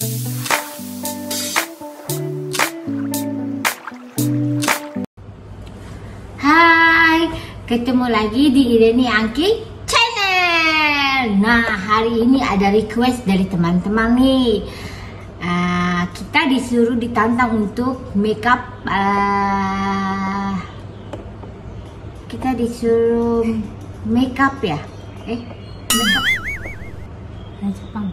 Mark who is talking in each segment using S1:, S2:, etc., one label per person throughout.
S1: Hai, ketemu lagi di Ireni Angki Channel. Nah, hari ini ada request dari teman-teman nih. Kita disuruh ditantang untuk makeup. Kita disuruh makeup ya? Makeup. Jepang.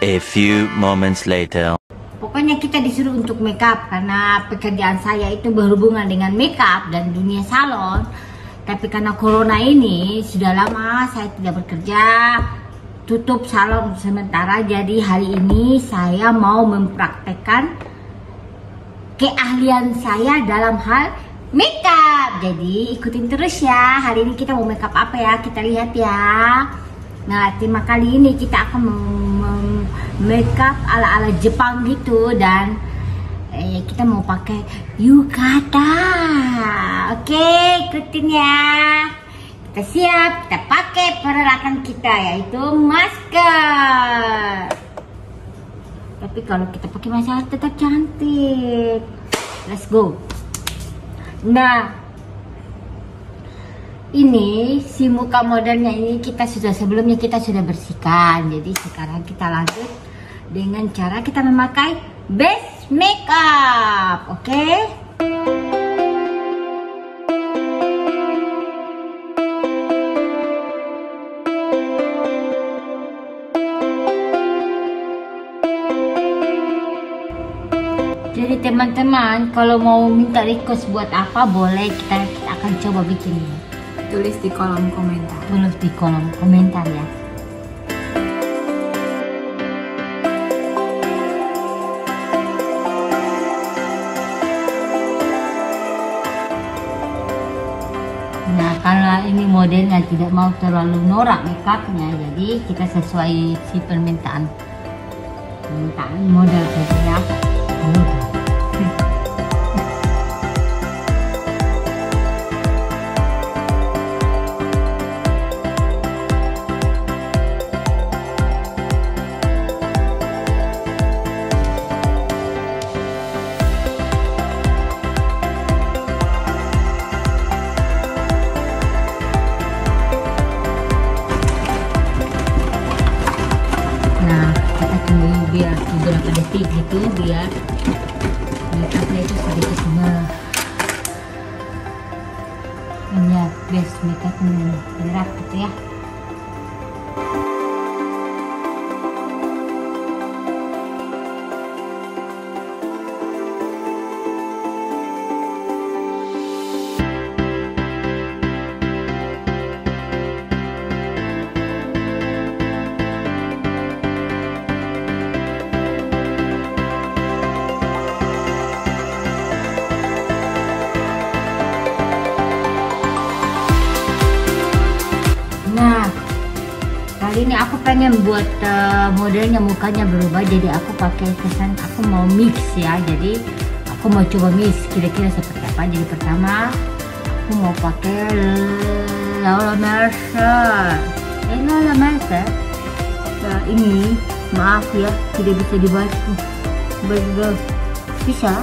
S2: A few moments later.
S1: Pokoknya kita disuruh untuk makeup karena pekerjaan saya itu berhubungan dengan makeup dan dunia salon. Tapi karena corona ini sudah lama saya tidak bekerja, tutup salon sementara. Jadi hari ini saya mau mempraktekkan keahlian saya dalam hal makeup. Jadi ikutin terus ya. Hari ini kita mau makeup apa ya? Kita lihat ya. Nah, tema kali ini kita akan makeup ala-ala Jepang gitu, dan kita mau pakai yukata. Oke, ikutin ya. Kita siap, kita pakai peralatan kita yaitu masker. Tapi kalau kita pakai masker tetap cantik. Let's go. Nah, ini si muka modelnya ini sebelumnya kita sudah bersihkan. Jadi sekarang kita lanjut dengan cara kita memakai base makeup. Oke? Jadi teman-teman, kalau mau minta request buat apa boleh, kita akan coba bikin ini.
S3: Tulis di kolom komentar.
S1: Tulis di kolom komentar ya. Nah, kalau ini modelnya tidak mau terlalu norak makeupnya, jadi kita sesuai si permintaan model saja ya. Biar beberapa detik gitu, biar makeupnya itu sedikit base makeup menyerap gitu ya. Nah, kali ini aku pengen buat modelnya mukanya berubah, jadi aku pakai kesan, aku mau mix ya. Jadi aku mau coba mix kira-kira seperti apa. Jadi pertama aku mau pakai Laura Mercier. Laura Mercier. Nah, ini maaf ya tidak bisa dibaca. Bisa.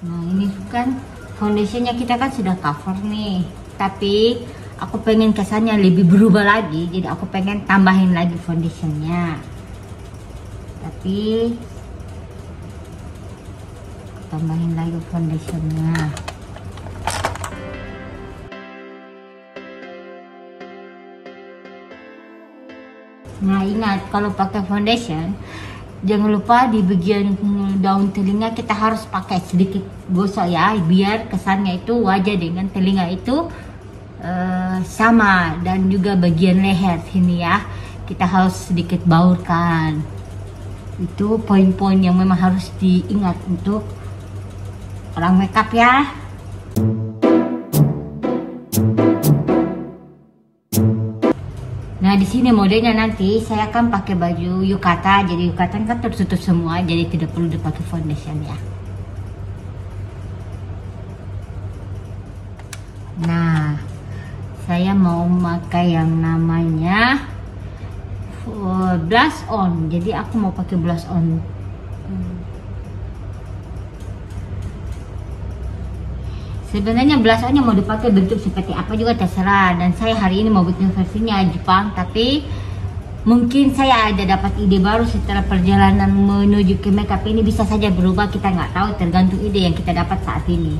S1: Nah, ini kan foundationnya kita kan sudah cover nih, tapi aku pengen kesannya lebih berubah lagi, jadi aku pengen tambahin lagi foundationnya. Tapi tambahin lagi foundationnya. Nah, ingat kalau pakai foundation jangan lupa di bagian daun telinga kita harus pakai sedikit gosok ya, biar kesannya itu wajah dengan telinga itu sama, dan juga bagian leher sini ya kita harus sedikit baurkan. Itu poin-poin yang memang harus diingat untuk orang makeup ya. Nah, di sini modelnya nanti saya akan pakai baju yukata. Jadi yukata kan tertutup semua, jadi tidak perlu dipakai foundation ya. Nah, saya mau pakai yang namanya blush on. Jadi aku mau pakai blush on. Sebenarnya blush onnya mau dipakai bentuk seperti apa juga terserah. Dan saya hari ini mau bikin versinya Jepang, tapi mungkin saya ada dapat ide baru setelah perjalanan menuju ke makeup ini. Bisa saja berubah, kita nggak tahu, tergantung ide yang kita dapat saat ini.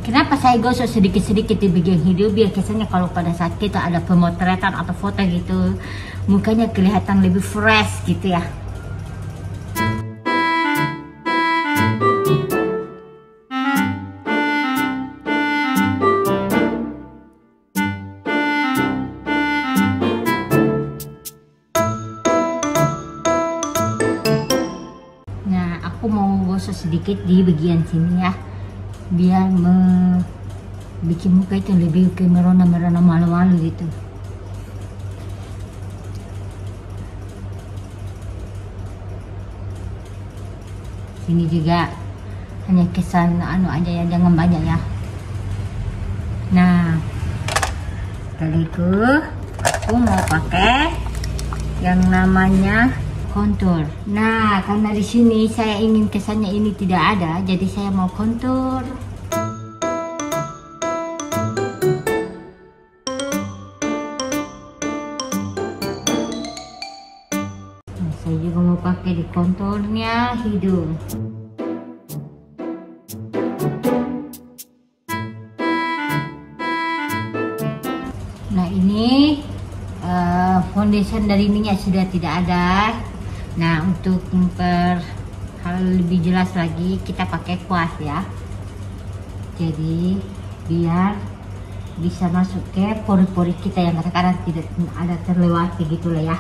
S1: Kenapa saya gosok sedikit-sedikit di bagian hidung, biar kesannya kalau pada saat kita ada pemotretan atau foto gitu, mukanya kelihatan lebih fresh gitu ya. Nah, aku mau gosok sedikit di bagian sini ya, biar bikin muka itu lebih ke merona-merona malu-malu gitu. Sini juga hanya kesan aja ya, jangan banyak ya. Nah, kali itu aku mau pakai yang namanya kontur. Nah, karena di sini saya ingin kesannya ini tidak ada, jadi saya mau kontur. Nah, saya juga mau pakai di konturnya hidung. Nah, ini foundation dari minyak sudah tidak ada. Nah, untuk hal lebih jelas lagi kita pakai kuas ya. Jadi biar bisa masuk ke pori-pori kita yang kadang-kadang tidak ada terlewati gitu lah ya.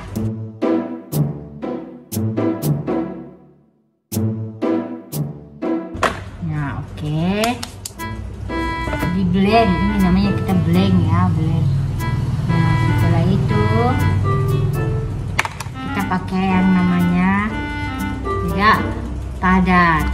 S1: Nah, oke. Di blend, ini namanya kita blend ya, blend. Nah, setelah itu kita pakai yang namanya tidak padat.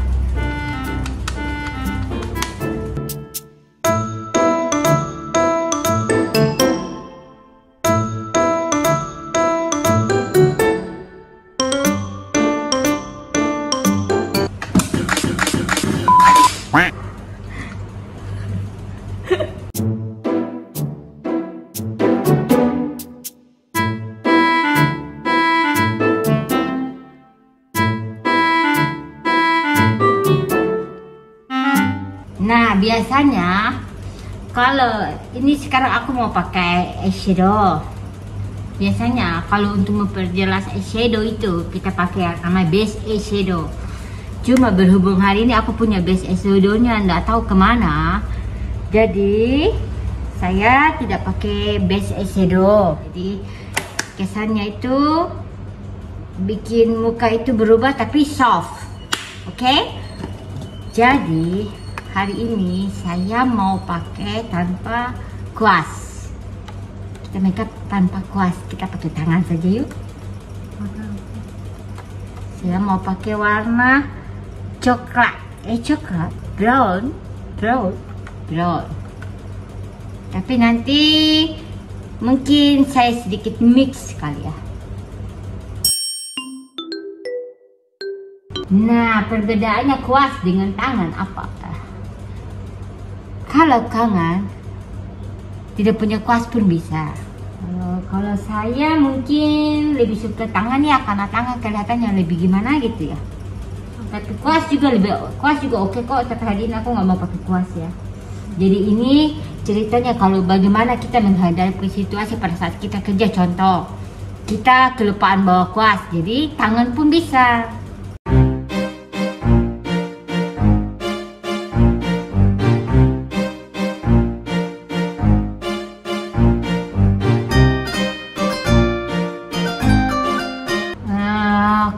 S1: Nah, biasanya kalau ini sekarang aku mau pakai eyeshadow. Biasanya kalau untuk memperjelas eyeshadow itu kita pakai yang namanya base eyeshadow. Cuma berhubung hari ini aku punya base eyeshadownya nggak tahu kemana, jadi saya tidak pakai base eyeshadow. Jadi kesannya itu bikin muka itu berubah tapi soft. Oke? Jadi hari ini saya mau pakai tanpa kuas. Kita makeup tanpa kuas, kita pakai tangan saja yuk. Saya mau pakai warna coklat, brown. Tapi nanti mungkin saya sedikit mix kali ya. Nah, perbedaannya kuas dengan tangan apakah? Kalau tangan tidak punya kuas pun bisa. Kalau saya mungkin lebih suka tangan ya, karena tangan kelihatannya lebih gimana gitu ya. Tapi kuas juga oke kok. Tapi hari ini aku nggak mau pakai kuas ya. Jadi ini ceritanya kalau bagaimana kita menghadapi situasi pada saat kita kerja. Contoh, kita kelupaan bawa kuas, jadi tangan pun bisa.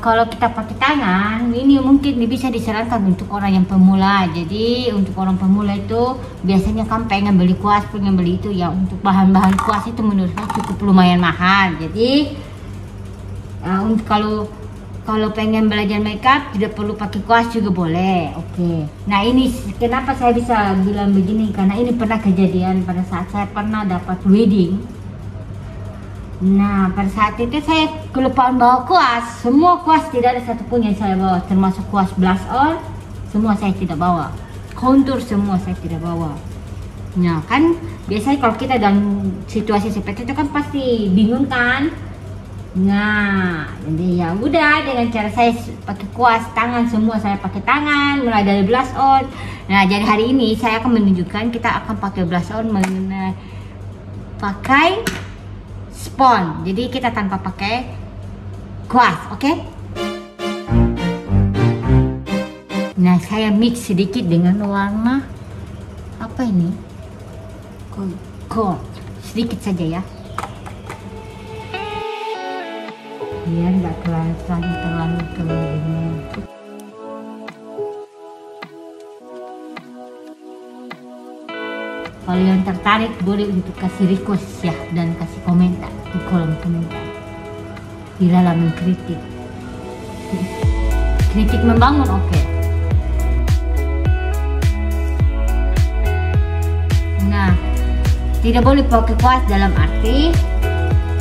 S1: Kalau kita pakai tangan, ini mungkin bisa disarankan untuk orang yang pemula. Jadi untuk orang pemula itu biasanya kan pengen beli kuas, pengen beli itu ya, untuk bahan-bahan kuas itu menurut saya cukup lumayan mahal. Jadi kalau pengen belajar makeup tidak perlu pakai kuas juga boleh. Oke. Nah ini kenapa saya bisa bilang begini, karena ini pernah kejadian pada saat saya pernah dapat wedding. Nah pada saat itu saya kelupaan bawa kuas. Semua kuas, tidak ada satupun yang saya bawa, termasuk kuas blush on, semua saya tidak bawa. Contour semua saya tidak bawa. Nah kan biasanya kalau kita dalam situasi seperti itu kan pasti bingung kan. Nah jadi ya udah, dengan cara saya pakai kuas tangan, semua saya pakai tangan mulai dari blush on. Nah jadi hari ini saya akan menunjukkan kita akan pakai blush on mengenai pakai spons. Jadi kita tanpa pakai kuas, oke? Nah saya mix sedikit dengan warna apa ini? Gold. Sedikit saja ya, biar nggak kelihatan terlalu ini. Kalau yang tertarik boleh untuk kasih request ya, dan kasih komentar di kolom komentar. Bila mengkritik, kritik membangun, oke. Nah, tidak boleh pakai kuas dalam arti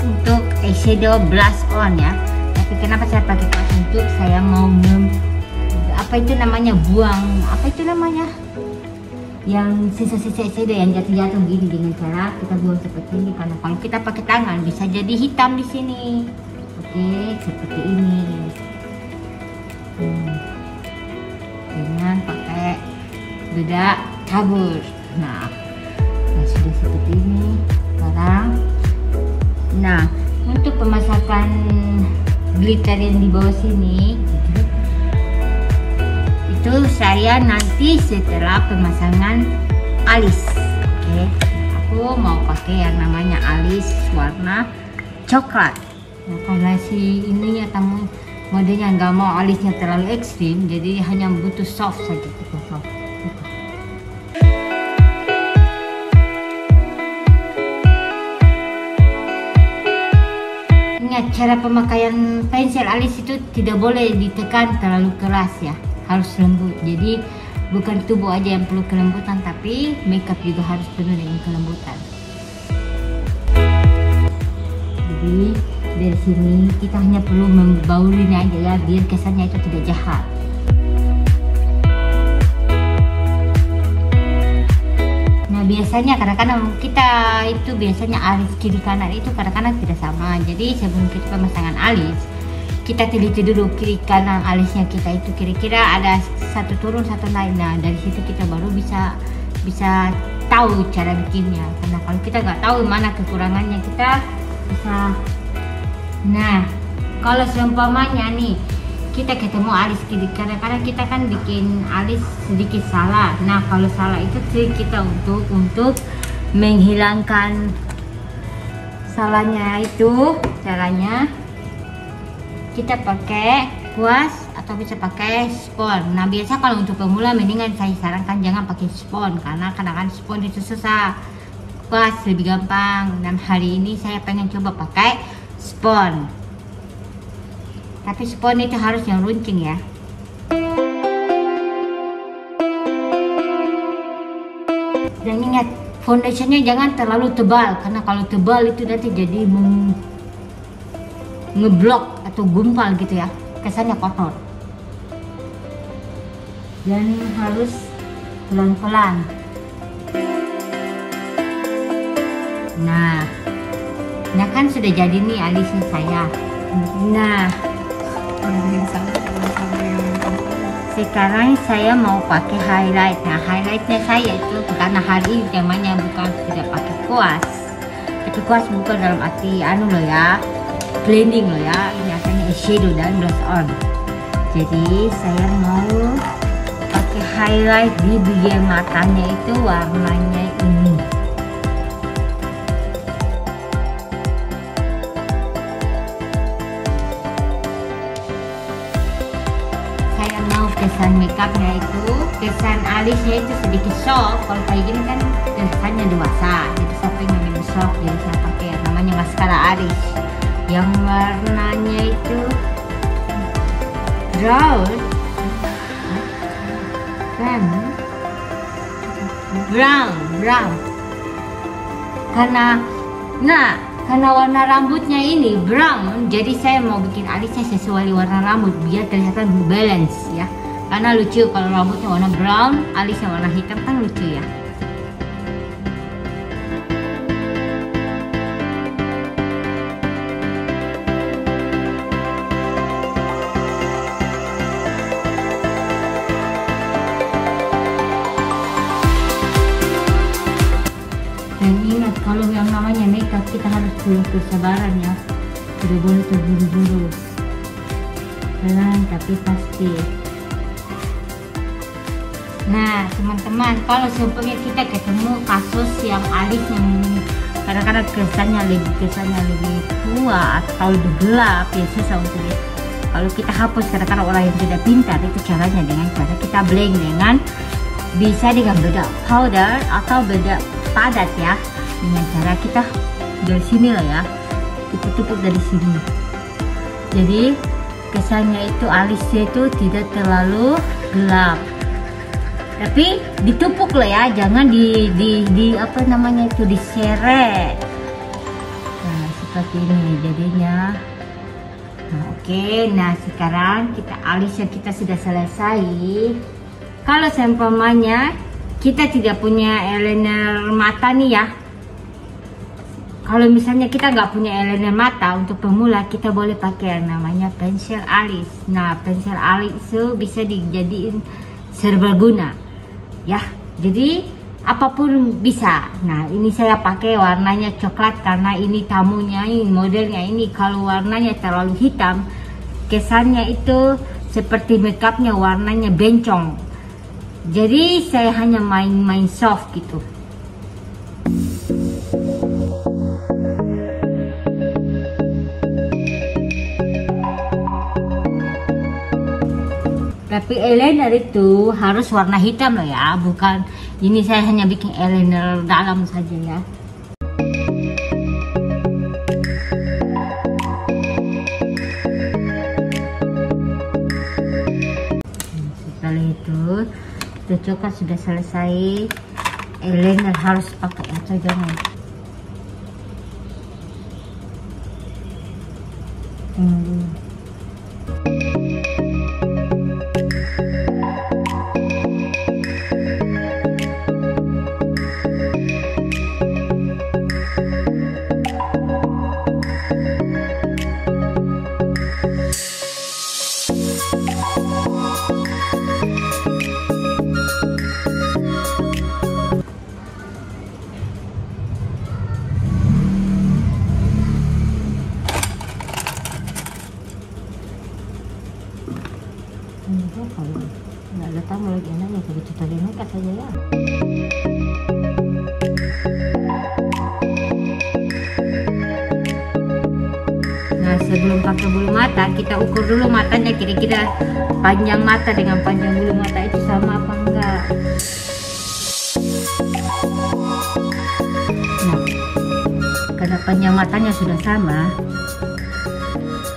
S1: untuk eyeshadow blush on ya. Tapi kenapa saya pakai kuas? Untuk saya mau apa itu namanya, buang apa itu namanya, yang sisa-sisa eyeshadow yang jatuh-jatuh gini, dengan cara kita buang seperti ini. Karena kalau kita pakai tangan bisa jadi hitam di sini. Oke, seperti ini. Dengan pakai bedak tabur. Nah sudah seperti ini sekarang. Nah untuk pemasakan glitter yang di bawah sini itu saya nanti setelah pemasangan alis. Oke, aku mau pakai yang namanya alis warna coklat. Nah karena si ininya tamu modelnya nggak mau alisnya terlalu ekstrim, jadi hanya butuh soft saja, kita soft. Ingat, cara pemakaian pensil alis itu tidak boleh ditekan terlalu keras ya, harus lembut. Jadi bukan tubuh aja yang perlu kelembutan, tapi makeup juga harus penuh dengan kelembutan. Jadi dari sini kita hanya perlu membaulinya aja ya, biar kesannya itu tidak jahat. Nah biasanya kadang-kadang kita itu biasanya alis kiri kanan itu kadang-kadang tidak sama. Jadi sebelum kita pemasangan alis, kita teliti dulu kiri kanan alisnya kita itu kira-kira ada satu turun satu naik. Nah dari situ kita baru bisa tahu cara bikinnya. Karena kalau kita nggak tahu mana kekurangannya, kita bisa. Nah kalau seumpamanya nih kita ketemu alis kiri, kadang-kadang kita kan bikin alis sedikit salah. Nah kalau salah itu trik kita untuk menghilangkan salahnya itu caranya kita pakai kuas atau bisa pakai spons. Nah biasa kalau untuk pemula mendingan saya sarankan jangan pakai spons, karena kadang-kadang spons itu susah, kuas lebih gampang. Dan hari ini saya pengen coba pakai spons, tapi spons itu harus yang runcing ya. Dan ingat, foundationnya jangan terlalu tebal, karena kalau tebal itu nanti jadi ngeblok atau gumpal gitu ya, kesannya kotor. Dan harus pelan-pelan. Nah kan sudah jadi nih alisnya saya. Nah sekarang saya mau pakai highlight. Nah highlightnya saya itu karena hari ini zamannya bukan tidak pakai kuas. Tapi kuas bukan dalam arti anu loh ya, blending loh ya, ini asalnya eyeshadow dan blush on. Jadi saya mau pakai highlight di bagian matanya itu warnanya ini. Saya mau kesan makeupnya itu, kesan alisnya itu sedikit soft. Kalau kayak gini kan kesannya dewasa, jadi saya pengen lebih soft, jadi saya pakai namanya maskara alis yang warnanya itu brown, karena warna rambutnya ini brown, jadi saya mau bikin alisnya sesuai warna rambut biar kelihatan balance ya. Karena lucu kalau rambutnya warna brown, alisnya warna hitam kan lucu ya. Dan ingat, kalau yang namanya makeup kita harus punya kesabaran ya, tidak boleh terburu-buru, pelan tapi pasti. Nah teman-teman, kalau seumpamanya kita ketemu kasus yang alis yang kadang-kadang kesannya lebih tua atau lebih gelap ya, susah untuk dia. Kalau kita hapus, kadang-kadang orang yang tidak pintar itu caranya dengan cara kita blend dengan, bisa dengan bedak powder atau bedak padat ya, dengan cara kita dari sini lah ya, kita tutup dari sini. Jadi kesannya itu alisnya itu tidak terlalu gelap, tapi ditumpuk lah ya, jangan di apa namanya itu diseret. Nah seperti ini jadinya. Nah, oke, nah sekarang kita alisnya kita sudah selesai. Kalau seumpamanya kita tidak punya eyeliner mata nih ya, kalau misalnya kita nggak punya eyeliner mata untuk pemula, kita boleh pakai yang namanya pensil alis. Nah pensil alis itu bisa dijadiin serbaguna ya, jadi apapun bisa. Nah ini saya pakai warnanya coklat karena ini tamunya, ini modelnya ini. Kalau warnanya terlalu hitam, kesannya itu seperti makeupnya warnanya bencong. Jadi saya hanya main-main soft gitu. Tapi eyeliner itu harus warna hitam loh ya, bukan ini saya hanya bikin eyeliner dalam saja ya. Setelah itu kita coklat sudah selesai. Eyeliner harus pakai atau jangan. Kalau nggak ada tamu lagi enaknya begitu tadi nekat saja ya. Nah sebelum pakai bulu mata, kita ukur dulu matanya kira-kira panjang mata dengan panjang bulu mata itu sama apa enggak. Nah karena panjang matanya sudah sama,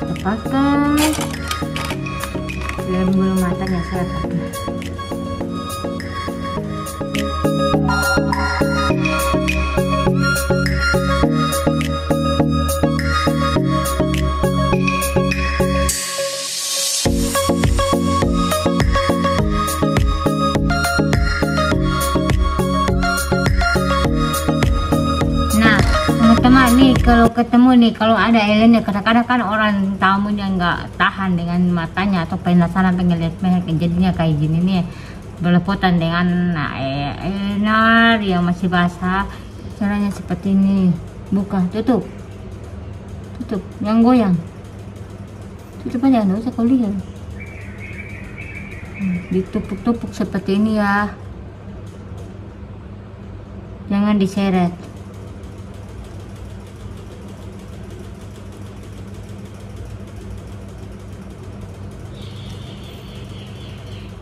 S1: kita pakai lem bulu matanya saya pakai. Teman-teman nih, kalau ketemu nih, kalau ada eyeliner, kadang-kadang kan orang tamunya nggak tahan dengan matanya atau penasaran pengen lihat merek, jadinya kayak gini nih, berlepotan dengan eyeliner yang masih basah. Caranya seperti ini, buka, tutup, Tutup, yang goyang. Tutup aja, nggak usah kau lihat. Ditupuk-tupuk seperti ini ya. Jangan diseret.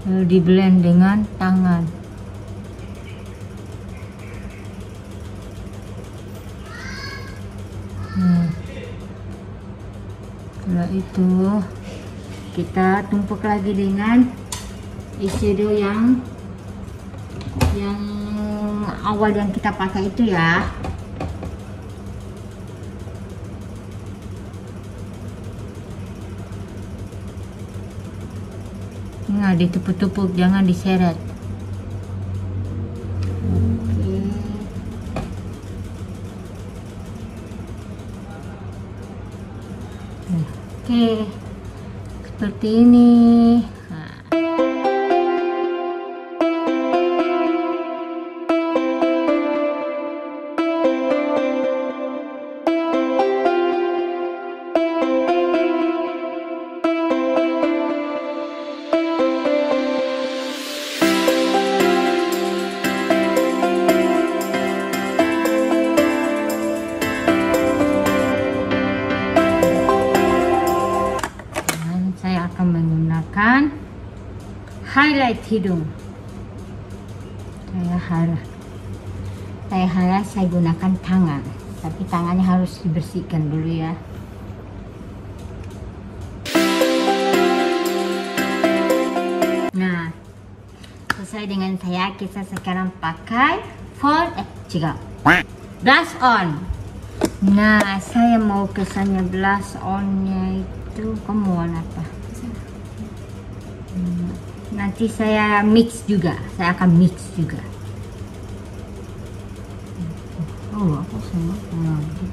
S1: Lalu di blend dengan tangan. Setelah itu kita tumpuk lagi dengan eyeshadow yang awal yang kita pakai itu ya. Nah, ditupuk-tupuk, jangan diseret. Oke, seperti ini. Menggunakan highlight hidung. Saya gunakan tangan, tapi tangannya harus dibersihkan dulu ya. Nah, sesuai dengan saya, kita sekarang pakai blush on. Nah, saya mau kesannya blush onnya itu, kamu warna apa? Nanti saya mix juga, saya akan mix juga. Oh, aku semua lagi.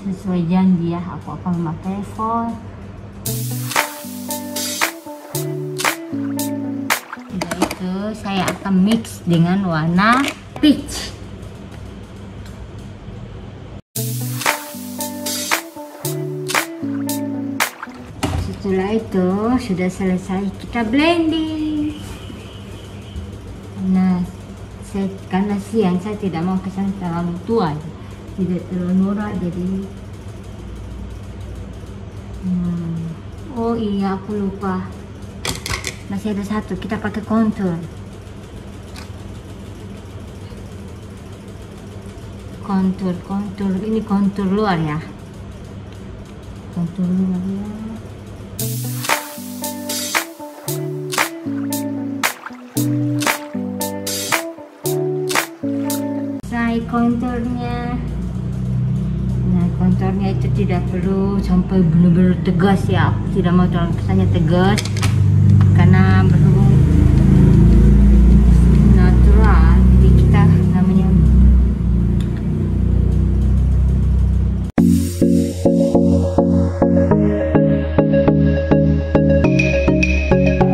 S1: Sesuai janji ya, aku akan memakai foil. Setelah itu saya akan mix dengan warna peach. Setelah itu sudah selesai kita blending. Nah, karena siang saya tidak mau kesan terlalu tua, tidak terlalu norak, jadi oh iya aku lupa, masih ada satu, kita pakai contour. Contour ini contour luar ya, contour luar ya. Konturnya, nah konturnya itu tidak perlu sampai benar-benar tegas ya, aku tidak mau terlalu kesannya tegas karena berhubung natural, jadi kita namanya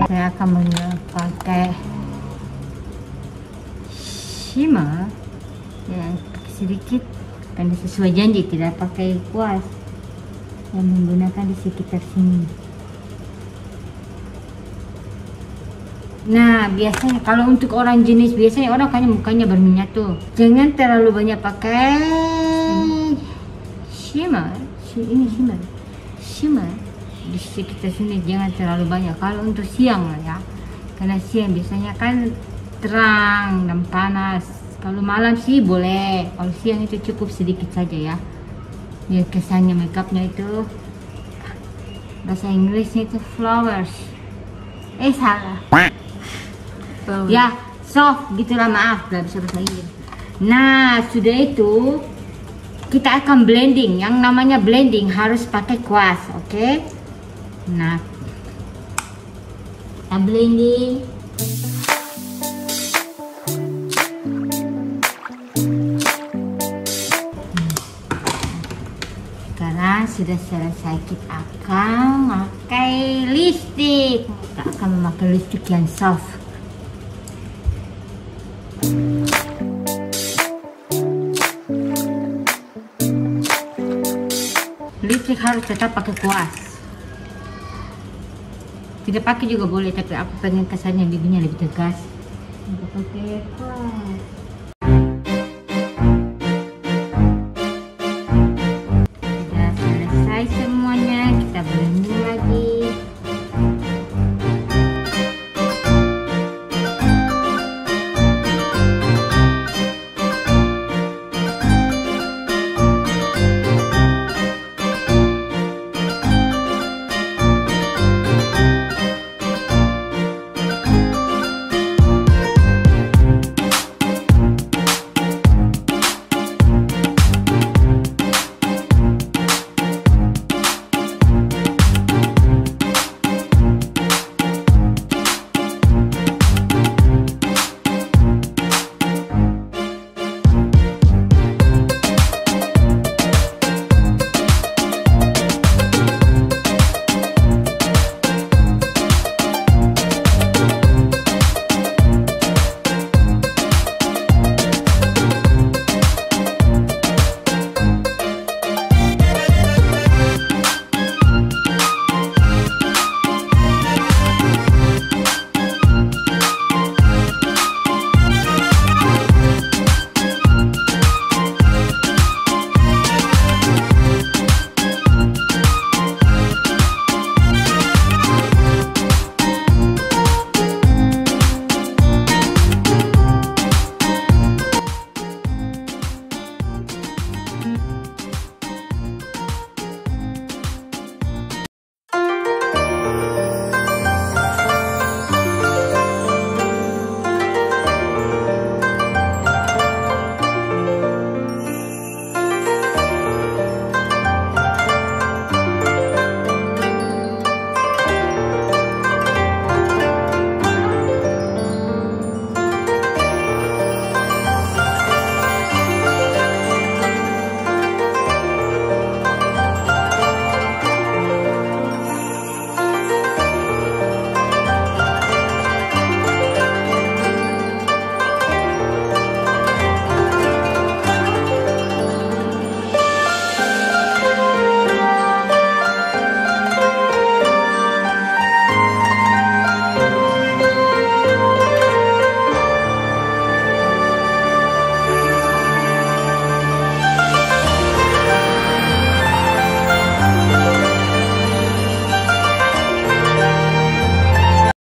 S1: saya akan memakai shimmer ya, sedikit karena sesuai janji tidak pakai kuas, yang menggunakan di sekitar sini. Nah, biasanya kalau untuk orang jenis biasanya orang kayaknya mukanya berminyak tuh, jangan terlalu banyak pakai shimmer. Ini shimmer di sekitar sini, jangan terlalu banyak. Kalau untuk siang lah ya, karena siang biasanya kan terang dan panas. Kalau malam sih boleh, kalau siang itu cukup sedikit saja ya. Biar kesannya makeupnya itu, bahasa Inggrisnya itu flowers. Salah. Ya, soft gitulah, maaf gak bisa bahasa Inggris. Nah, sudah itu kita akan blending. Yang namanya blending harus pakai kuas, oke? Nah, kita blending. Sudah selesai, kita akan memakai lipstick. Kita akan memakai lipstick yang soft. Lipstick harus tetap pakai kuas. Tidak pakai juga boleh, tapi aku pengen kesannya bibinya lebih tegas. Aku pakai kuas.